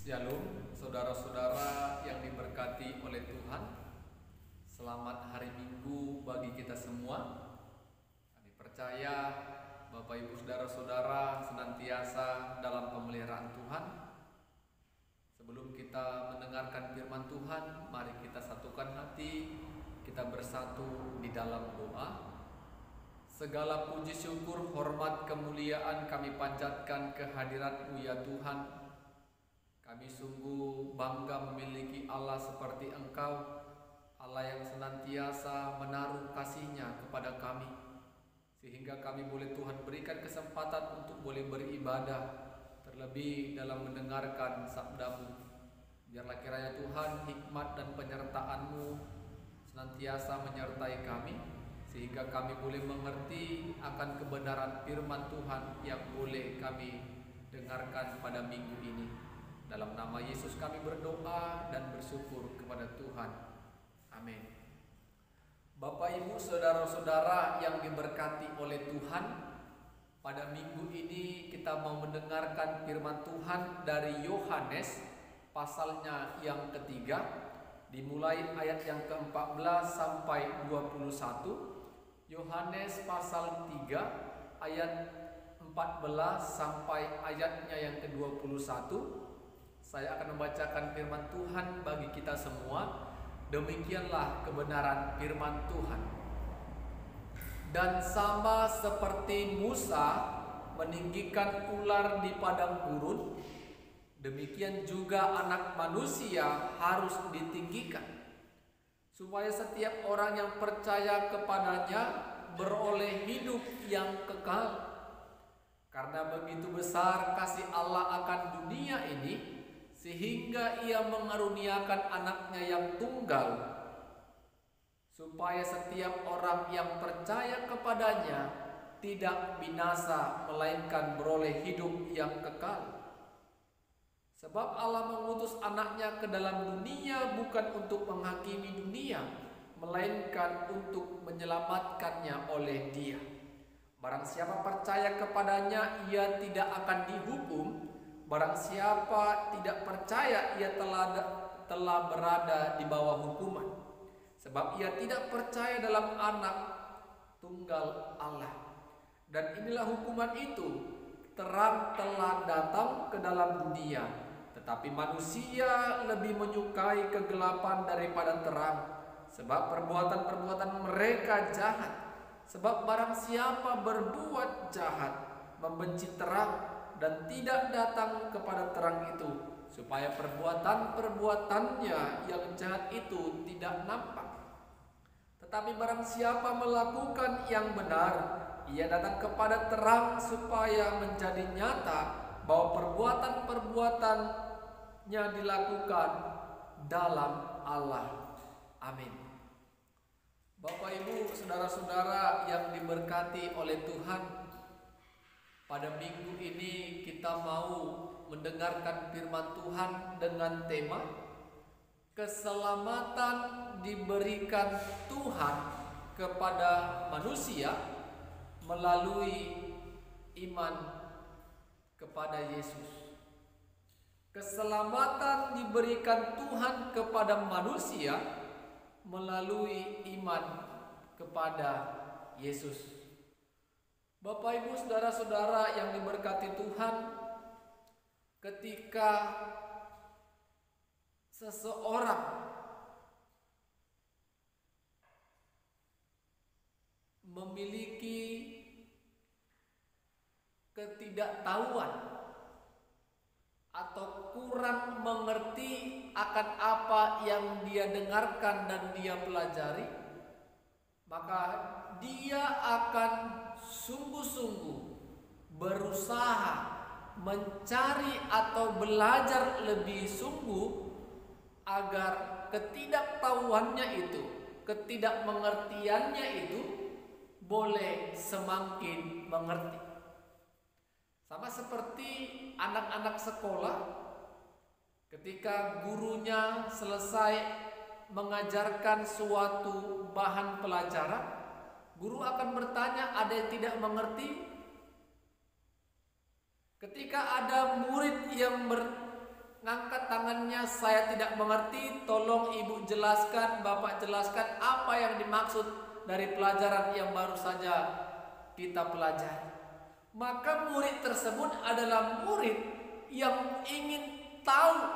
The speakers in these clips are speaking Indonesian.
Shalom, saudara-saudara yang diberkati oleh Tuhan. Selamat hari Minggu bagi kita semua. Kami percaya Bapak Ibu saudara-saudara senantiasa dalam pemeliharaan Tuhan. Sebelum kita mendengarkan firman Tuhan, mari kita satukan hati, kita bersatu di dalam doa. Segala puji syukur, hormat, kemuliaan kami panjatkan kehadirat-Mu ya Tuhan. Kami sungguh bangga memiliki Allah seperti Engkau, Allah yang senantiasa menaruh kasih-Nya kepada kami, sehingga kami boleh Tuhan berikan kesempatan untuk boleh beribadah, terlebih dalam mendengarkan sabda-Mu. Biarlah kiranya Tuhan hikmat dan penyertaan-Mu senantiasa menyertai kami, sehingga kami boleh mengerti akan kebenaran firman Tuhan yang boleh kami dengarkan pada minggu ini. Dalam nama Yesus kami berdoa dan bersyukur kepada Tuhan. Amin. Bapak Ibu saudara-saudara yang diberkati oleh Tuhan, pada minggu ini kita mau mendengarkan firman Tuhan dari Yohanes pasalnya yang ketiga, dimulai ayat yang ke-14 sampai 21. Yohanes pasal 3 ayat 14 sampai ayatnya yang ke-21. Saya akan membacakan firman Tuhan bagi kita semua. Demikianlah kebenaran firman Tuhan. Dan sama seperti Musa meninggikan ular di padang gurun, demikian juga Anak Manusia harus ditinggikan, supaya setiap orang yang percaya kepadanya beroleh hidup yang kekal. Karena begitu besar kasih Allah akan dunia ini, sehingga Ia mengaruniakan Anaknya yang tunggal, supaya setiap orang yang percaya kepadanya tidak binasa, melainkan beroleh hidup yang kekal. Sebab Allah mengutus Anaknya ke dalam dunia bukan untuk menghakimi dunia, melainkan untuk menyelamatkannya oleh Dia. Barang siapa percaya kepadanya, ia tidak akan dihukum. Barang siapa tidak percaya, ia telah berada di bawah hukuman, sebab ia tidak percaya dalam Anak tunggal Allah. Dan inilah hukuman itu, terang telah datang ke dalam dunia, tetapi manusia lebih menyukai kegelapan daripada terang, sebab perbuatan-perbuatan mereka jahat. Sebab barang siapa berbuat jahat, membenci terang dan tidak datang kepada terang itu, supaya perbuatan-perbuatannya yang jahat itu tidak nampak. Tetapi barang siapa melakukan yang benar, ia datang kepada terang, supaya menjadi nyata bahwa perbuatan-perbuatannya dilakukan dalam Allah. Amin. Bapak Ibu saudara-saudara yang diberkati oleh Tuhan, pada minggu ini kita mau mendengarkan firman Tuhan dengan tema keselamatan diberikan Tuhan kepada manusia melalui iman kepada Yesus. Keselamatan diberikan Tuhan kepada manusia melalui iman kepada Yesus. Bapak Ibu saudara-saudara yang diberkati Tuhan, ketika seseorang memiliki ketidaktahuan atau kurang mengerti akan apa yang dia dengarkan dan dia pelajari, maka dia akan sungguh-sungguh berusaha mencari atau belajar lebih sungguh agar ketidaktahuannya itu, ketidakmengertiannya itu boleh semakin mengerti. Sama seperti anak-anak sekolah, ketika gurunya selesai mengajarkan suatu bahan pelajaran, guru akan bertanya, ada yang tidak mengerti? Ketika ada murid yang ngangkat tangannya, saya tidak mengerti, tolong ibu jelaskan, bapak jelaskan apa yang dimaksud dari pelajaran yang baru saja kita pelajari. Maka murid tersebut adalah murid yang ingin tahu,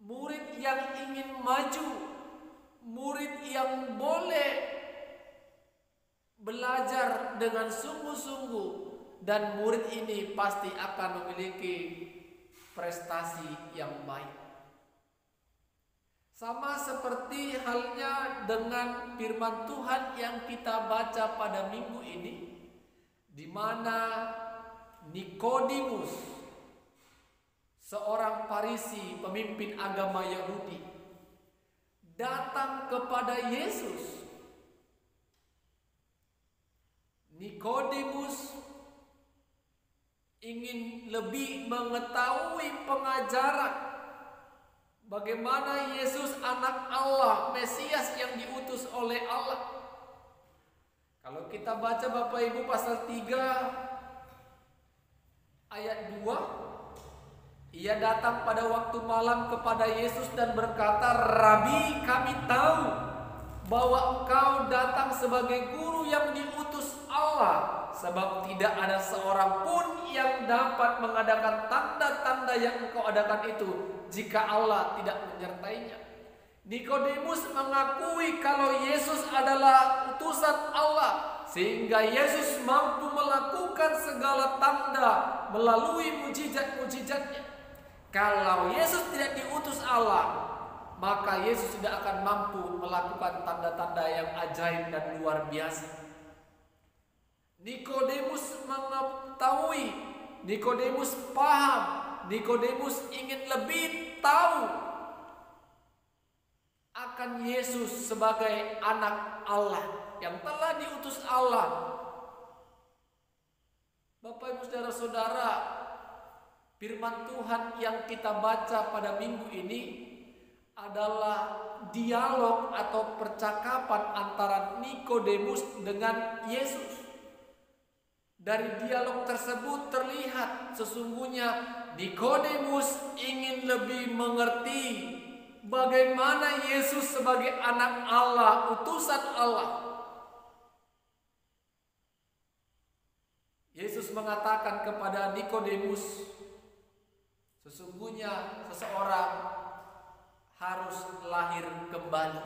murid yang ingin maju, murid yang boleh belajar dengan sungguh-sungguh, dan murid ini pasti akan memiliki prestasi yang baik. Sama seperti halnya dengan firman Tuhan yang kita baca pada minggu ini, di mana Nikodemus, seorang Farisi, pemimpin agama Yahudi, datang kepada Yesus. Nikodemus ingin lebih mengetahui pengajaran bagaimana Yesus anak Allah, Mesias yang diutus oleh Allah. Kalau kita baca Bapak Ibu pasal 3 ayat 2, ia datang pada waktu malam kepada Yesus dan berkata, "Rabi, kami tahu bahwa engkau datang sebagai guru yang diutus Allah, sebab tidak ada seorang pun yang dapat mengadakan tanda-tanda yang engkau adakan itu jika Allah tidak menyertainya." Nikodemus mengakui kalau Yesus adalah utusan Allah, sehingga Yesus mampu melakukan segala tanda melalui mujizat-mujizatnya. Kalau Yesus tidak diutus Allah, maka Yesus tidak akan mampu melakukan tanda-tanda yang ajaib dan luar biasa. Nikodemus mengetahui, Nikodemus paham, Nikodemus ingin lebih tahu akan Yesus sebagai anak Allah yang telah diutus Allah. Bapak Ibu saudara-saudara, firman Tuhan yang kita baca pada minggu ini adalah dialog atau percakapan antara Nikodemus dengan Yesus. Dari dialog tersebut terlihat sesungguhnya Nikodemus ingin lebih mengerti bagaimana Yesus sebagai anak Allah, utusan Allah. Yesus mengatakan kepada Nikodemus, sesungguhnya seseorang harus lahir kembali.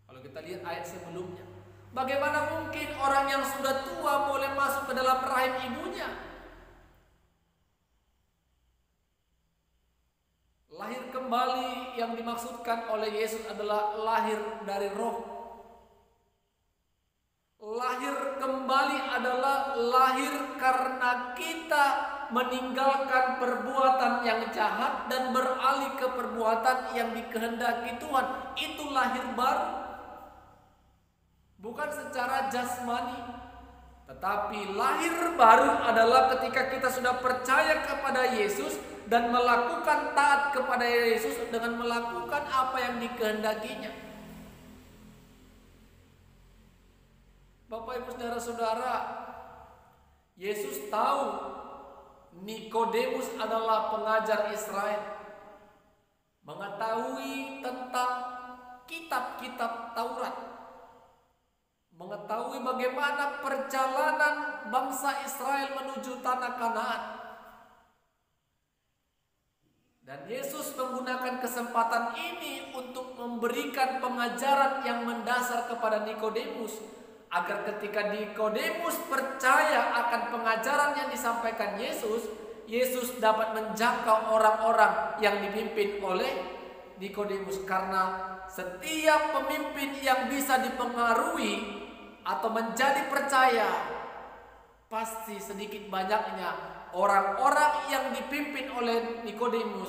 Kalau kita lihat ayat sebelumnya, bagaimana mungkin orang yang sudah tua boleh masuk ke dalam rahim ibunya? Lahir kembali yang dimaksudkan oleh Yesus adalah lahir dari roh. Lahir kembali adalah lahir karena kita meninggalkan perbuatan yang jahat dan beralih ke perbuatan yang dikehendaki Tuhan. Itu lahir baru. Bukan secara jasmani, tetapi lahir baru adalah ketika kita sudah percaya kepada Yesus dan melakukan taat kepada Yesus dengan melakukan apa yang dikehendakinya. Bapak Ibu saudara-saudara, Yesus tahu Nikodemus adalah pengajar Israel, mengetahui tentang kitab-kitab Taurat, mengetahui bagaimana perjalanan bangsa Israel menuju tanah Kanaan. Dan Yesus menggunakan kesempatan ini untuk memberikan pengajaran yang mendasar kepada Nikodemus, agar ketika Nikodemus percaya akan pengajaran yang disampaikan Yesus, Yesus dapat menjangkau orang-orang yang dipimpin oleh Nikodemus. Karena setiap pemimpin yang bisa dipengaruhi atau menjadi percaya, pasti sedikit banyaknya orang-orang yang dipimpin oleh Nikodemus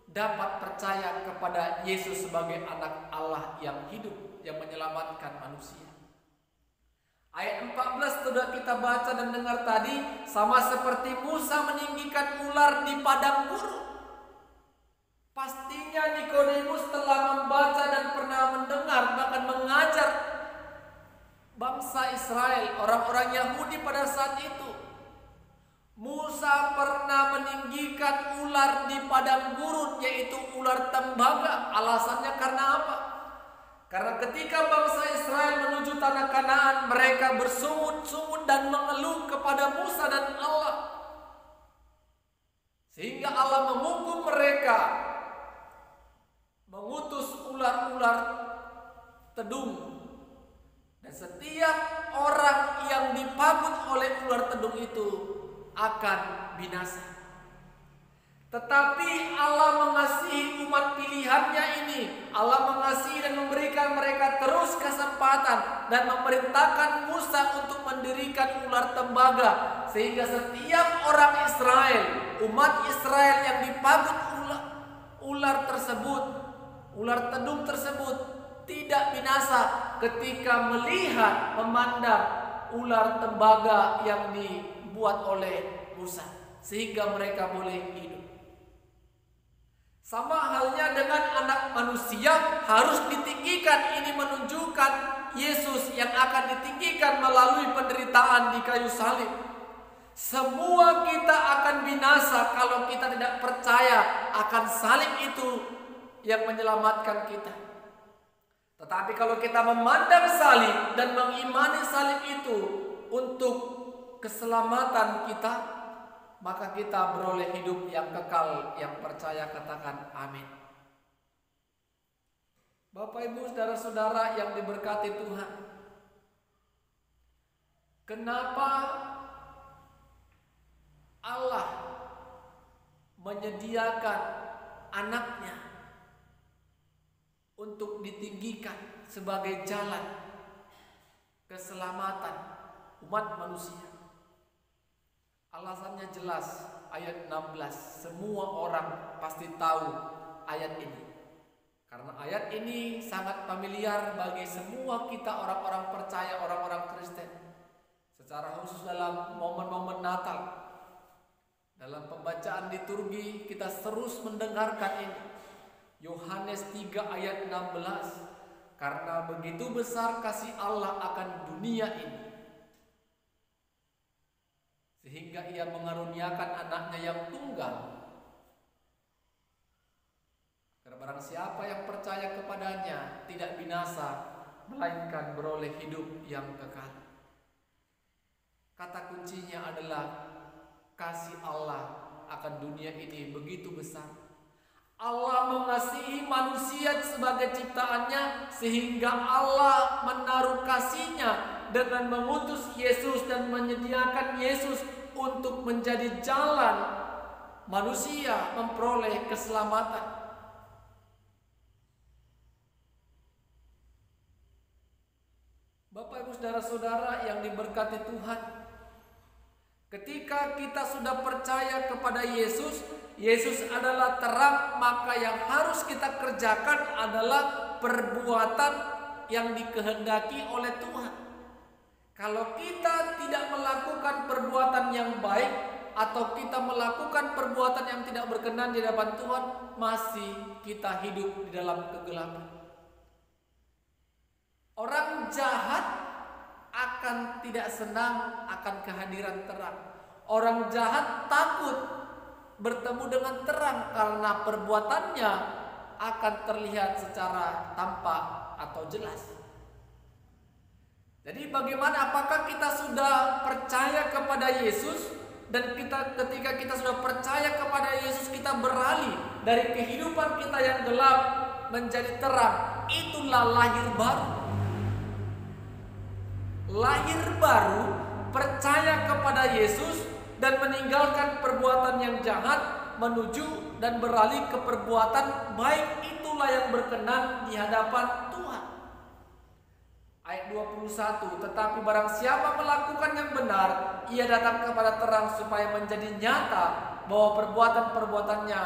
dapat percaya kepada Yesus sebagai anak Allah yang hidup, yang menyelamatkan manusia. Ayat 14 sudah kita baca dan dengar tadi, sama seperti Musa meninggikan ular di padang gurun. Pastinya Nikodemus telah membaca dan pernah mendengar, bahkan mengajar bangsa Israel, orang-orang Yahudi pada saat itu. Musa pernah meninggikan ular di padang gurun, yaitu ular tembaga. Alasannya karena apa? Karena ketika bangsa Israel menuju tanah Kanaan, mereka bersungut-sungut dan mengeluh kepada Musa dan Allah. Sehingga Allah menghukum mereka, mengutus ular-ular tedung. Dan setiap orang yang dipagut oleh ular tedung itu akan binasa. Tetapi Allah mengasihi umat pilihannya ini. Allah mengasihi dan memberikan mereka terus kesempatan dan memerintahkan Musa untuk mendirikan ular tembaga, sehingga setiap orang Israel, umat Israel yang dipagut ular tersebut, ular tedung tersebut, tidak binasa ketika melihat, memandang ular tembaga yang dibuat oleh Musa, sehingga mereka boleh hidup. Sama halnya dengan anak manusia harus ditinggikan. Ini menunjukkan Yesus yang akan ditinggikan melalui penderitaan di kayu salib. Semua kita akan binasa kalau kita tidak percaya akan salib itu yang menyelamatkan kita. Tetapi kalau kita memandang salib dan mengimani salib itu untuk keselamatan kita, maka kita beroleh hidup yang kekal. Yang percaya katakan amin. Bapak Ibu saudara-saudara yang diberkati Tuhan, kenapa Allah menyediakan anaknya untuk ditinggikan sebagai jalan keselamatan umat manusia? Alasannya jelas, ayat 16. Semua orang pasti tahu ayat ini. Karena ayat ini sangat familiar bagi semua kita orang-orang percaya, orang-orang Kristen. Secara khusus dalam momen-momen Natal, dalam pembacaan liturgi kita terus mendengarkan ini. Yohanes 3 ayat 16. Karena begitu besar kasih Allah akan dunia ini, sehingga ia mengaruniakan anaknya yang tunggal, karena barang siapa yang percaya kepadanya tidak binasa, melainkan beroleh hidup yang kekal. Kata kuncinya adalah kasih Allah akan dunia ini begitu besar. Allah mengasihi manusia sebagai ciptaannya, sehingga Allah menaruh kasihnya dengan mengutus Yesus dan menyediakan Yesus untuk menjadi jalan manusia memperoleh keselamatan. Bapak Ibu saudara-saudara yang diberkati Tuhan, ketika kita sudah percaya kepada Yesus, Yesus adalah terang, maka yang harus kita kerjakan adalah perbuatan yang dikehendaki oleh Tuhan. Kalau kita tidak melakukan perbuatan yang baik atau kita melakukan perbuatan yang tidak berkenan di hadapan Tuhan, masih kita hidup di dalam kegelapan. Orang jahat akan tidak senang akan kehadiran terang. Orang jahat takut bertemu dengan terang karena perbuatannya akan terlihat secara tampak atau jelas. Jadi bagaimana, apakah kita sudah percaya kepada Yesus, dan ketika kita sudah percaya kepada Yesus, kita beralih dari kehidupan kita yang gelap menjadi terang? Itulah lahir baru. Lahir baru, percaya kepada Yesus dan meninggalkan perbuatan yang jahat, menuju dan beralih ke perbuatan baik. Itulah yang berkenan di hadapan Tuhan. Ayat 21, tetapi barang siapa melakukan yang benar, ia datang kepada terang supaya menjadi nyata bahwa perbuatan-perbuatannya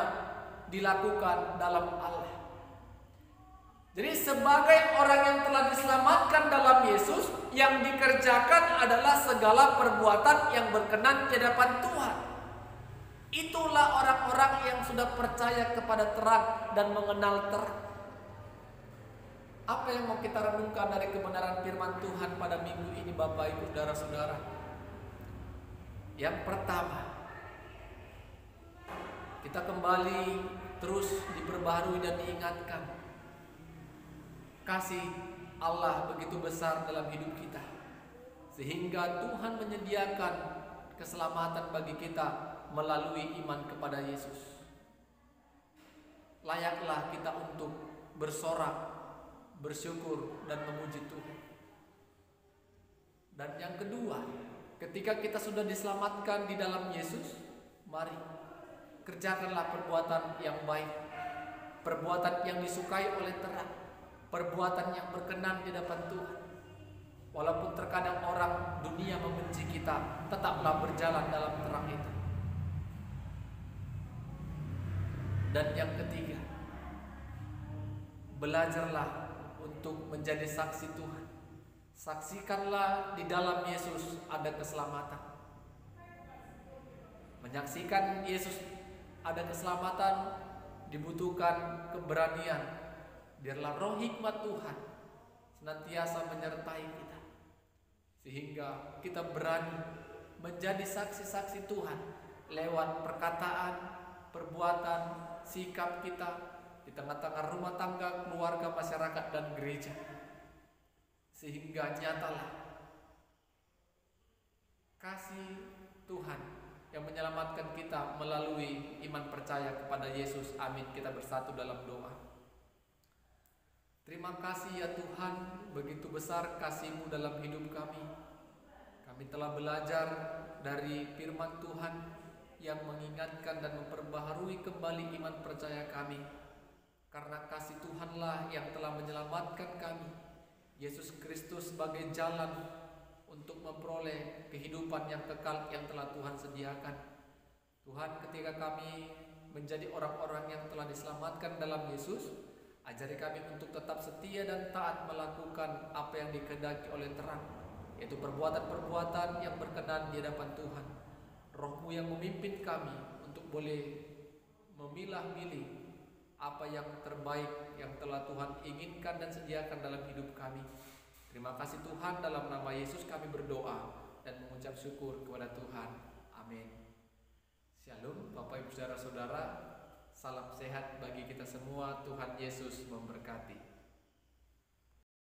dilakukan dalam Allah. Jadi sebagai orang yang telah diselamatkan dalam Yesus, yang dikerjakan adalah segala perbuatan yang berkenan di hadapan Tuhan. Itulah orang-orang yang sudah percaya kepada terang dan mengenal terang. Apa yang mau kita renungkan dari kebenaran firman Tuhan pada minggu ini, Bapak Ibu saudara-saudara? Yang pertama, kita kembali terus diperbaharui dan diingatkan kasih Allah begitu besar dalam hidup kita, sehingga Tuhan menyediakan keselamatan bagi kita melalui iman kepada Yesus. Layaklah kita untuk bersorak, bersyukur dan memuji Tuhan. Dan yang kedua, ketika kita sudah diselamatkan di dalam Yesus, mari kerjakanlah perbuatan yang baik, perbuatan yang disukai oleh terang, perbuatan yang berkenan di hadapan Tuhan. Walaupun terkadang orang dunia membenci kita, tetaplah berjalan dalam terang itu. Dan yang ketiga, belajarlah untuk menjadi saksi Tuhan. Saksikanlah di dalam Yesus ada keselamatan. Menyaksikan Yesus ada keselamatan dibutuhkan keberanian. Biarlah roh hikmat Tuhan senantiasa menyertai kita, sehingga kita berani menjadi saksi-saksi Tuhan lewat perkataan, perbuatan, sikap kita di tengah-tengah rumah tangga, keluarga, masyarakat, dan gereja, sehingga nyatalah kasih Tuhan yang menyelamatkan kita melalui iman percaya kepada Yesus. Amin. Kita bersatu dalam doa. Terima kasih ya Tuhan, begitu besar kasih-Mu dalam hidup kami. Kami telah belajar dari firman Tuhan yang mengingatkan dan memperbaharui kembali iman percaya kami. Karena kasih Tuhanlah yang telah menyelamatkan kami. Yesus Kristus sebagai jalan untuk memperoleh kehidupan yang kekal yang telah Tuhan sediakan. Tuhan, ketika kami menjadi orang-orang yang telah diselamatkan dalam Yesus, ajari kami untuk tetap setia dan taat melakukan apa yang dikehendaki oleh terang, yaitu perbuatan-perbuatan yang berkenan di hadapan Tuhan. Roh-Mu yang memimpin kami untuk boleh memilah-milih apa yang terbaik yang telah Tuhan inginkan dan sediakan dalam hidup kami. Terima kasih Tuhan, dalam nama Yesus kami berdoa dan mengucap syukur kepada Tuhan. Amin. Shalom Bapak Ibu Saudara-saudara. Salam sehat bagi kita semua. Tuhan Yesus memberkati.